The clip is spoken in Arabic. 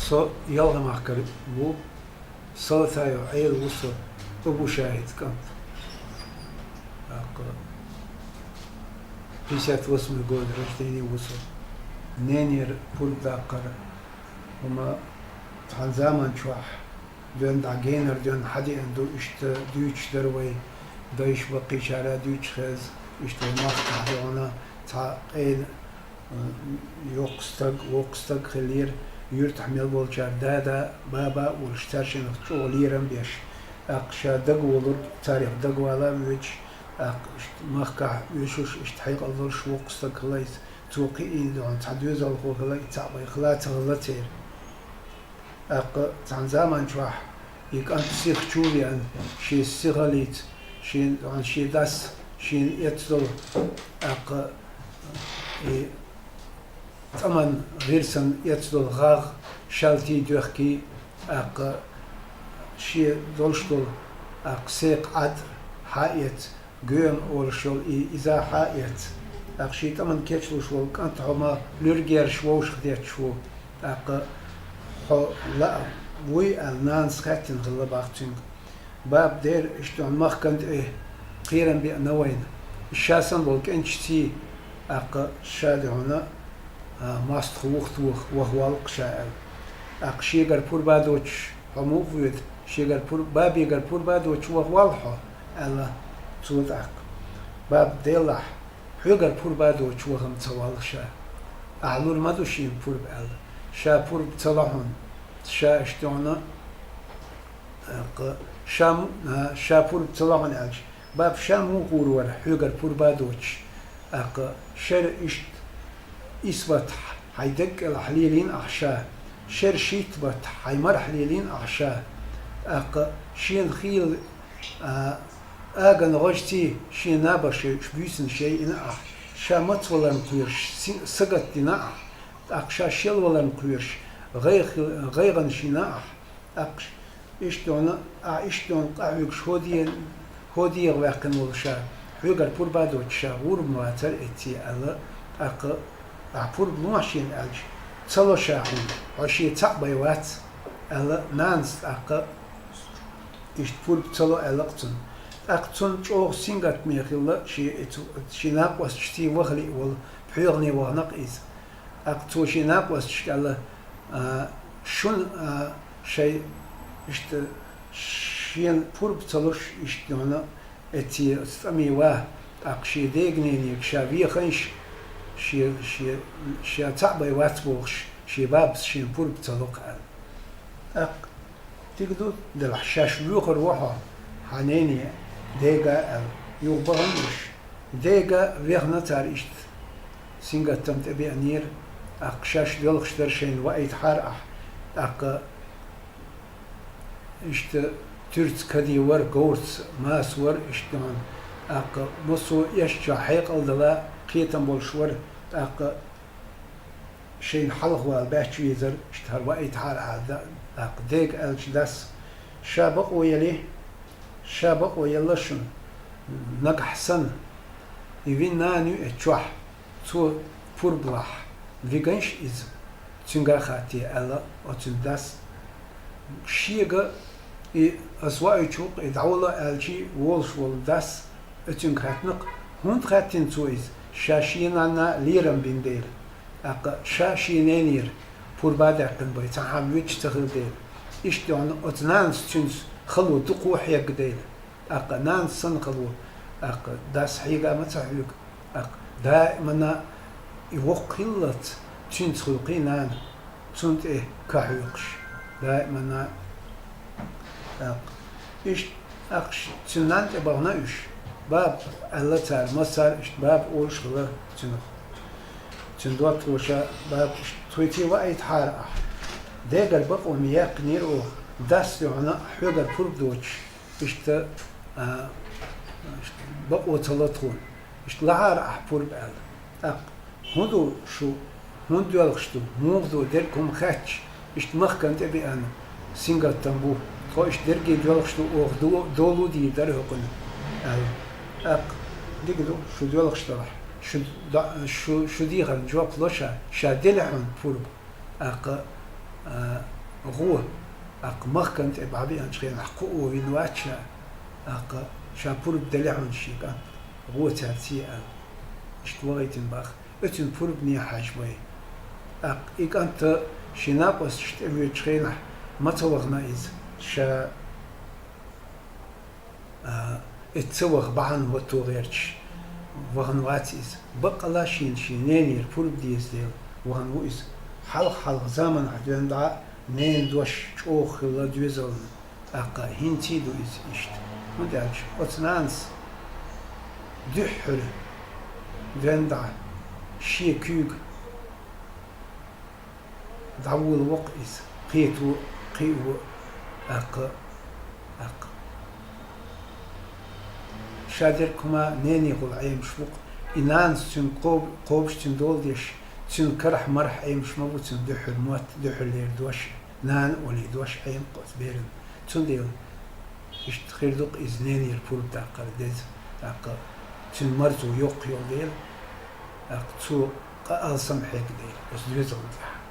صو يلا معكر بو صوتايو عيل وصو أبو شاهد كنت بيشات وصو يقول رشتيني وصو نينير بول داقر هما تحن زمان شوح دون دعجينر دون حدي اندو اشت دوش دروي دوش بقي شارع دوش خز اشت ماسك دونا تا قيل يوقستق خلير يرتحمل بولشار دادا بابا والشتاشن تشوليرم بيش اقشا دقولر تاريخ دقوالا ويش مخكح يشوش اشتحيق الظل شوقستق خليت توقي دون تحدوز الخو خليت تعبي خلات غلطير عن زمان شوح يك أنت سيخ تشولي عن شي سيغليت شي عن شي داس شي يتصل ثمن غيرسن يتصل غاغ شالتي دوخكي شي دولشتل سيق عد حايت قيم ورشل إذا حايت شي ثمن كيتشلو شو كانت هما لورجير شووش خديت شو لا وي الناس خاتين غلباختين باب دير اشتون مخكند قيرن بأنوين الشاسن بولك انشتي شادي هنا ماست خوخ وهوالق شائل شيغر بور بادوش همو فيد شيغر بور بابيغر بور بادوش وهوالحو الا تود باب ديلح حيغر بور بادوش وهم توال شا أعلور مدوشين بور بأل شا بور بتلاحون شا اشتونا شا بور بتلاحون ألش باب شا مو غورور حيغر بور بادوش شر اشت إسبت هيدك الحليلين أحشاء شر شيت بت هيمر حليلين أحشاء شين خيل أجن غشتي شين نابش شبيسن شيء إن شامت ولن قيرش سقط دنا شا شيل ولن قيرش غيرن شنا إشتون إشتون قاعد هودي غواكن ولشا حيقر بور بادو تشا ور مواتر إتي على عبور بماشين ألج تصلو شاحون عشي تعبي وات على نانس إشت بور تصلو ألقتن أقتن شو سينغت ميخيلا شي ناقوس شتي وغلي وال بحيغني وغنق إز أقتو شي ناقوس شكال شون شيء إشت شين بور بتصلوش إشت هنا اتي استمي واه أقشي ديجنيني كشافي خنش شي تعبي واتبوش شي بابس شي بور بتصلوك تقدر دلحشاش لوخر وحا حنيني ديجا يوبغنش ديجا ويغنا تار إشت سينغا تمت أبي أنير أقشاش دلخشتر شين وأيد حار إشت ترت كدي ور قورت ماس ور إشتمان مصو يشجع حيق الدلا قيتم بالشور شين حلق والباحث يزر اشتهر وأيد حار هذا ديج الجداس شابق ويلشن نجح سن يبين نانو اتشوح تو بوربلاح فيجنش إز تنجا خاتي ألا وتنداس شيء أسواء يشوق يدعوله الشيء وولش والداس تنجاتنق هون خاتين تويز شاشين أنا ليرم بندير شاشينير بور بعدين بيتعامل ويش تغلدير إشتون أتنانس تنس خلو دقو حيق ديل نانس سن خلو داس حيقا متحيق دائما يوقلت تنس خلقينان تنت كحيقش دائما إيش تنانت بغناش باب الله تعالى مسار إيش باب أول شغلة تندوات وشا باب تويتي وأيد حارة ديجر بقوا مياق نيرو داس يونا حجر فردوش إشت بقوا تلاتون إشت لعار أحبور بقال هندو شو هندو يلخشتو موغدو دركم خاتش إشت مخكن تبي أنا سينغا تنبو خو إشت درجي يلخشتو أو دولو دي داره قن ديجدو شو يلخشتو شو ديغن جواب لوشا شادلعون فور هو مخكنت بعضي أنشين حقوق وينواتشا شابور بدلعون شيكا هو تاتي اشتوغيتن باخ اتن بور بني حاجبوي إيك أنت شناقوس شتأمي تشخينح ما توغنا إز شا اتسوغ بعن وتوغيرش وغنواتيز بقى لا شينيني البور بديز ديل وغنويز حل زمن عدوان دا نين دوش شوخ لا دوزون هنتي دو إز إشت مدعش أتنانس دحر دوان شي كوغ دعول وقئز قيتو شادر كما نيني غل عيم شوق إنان سن قوبش تندول ديش سن كرح مرح عيم شمبو سن دحر موت دحر لير دوش نان ولي دوش عيم قوت بيرن سن ديل إشت خير دوق إز نيني البول بتاع قردز سن مرزو يوق يول ديل تو قال سمحيك ديل بس دوزغن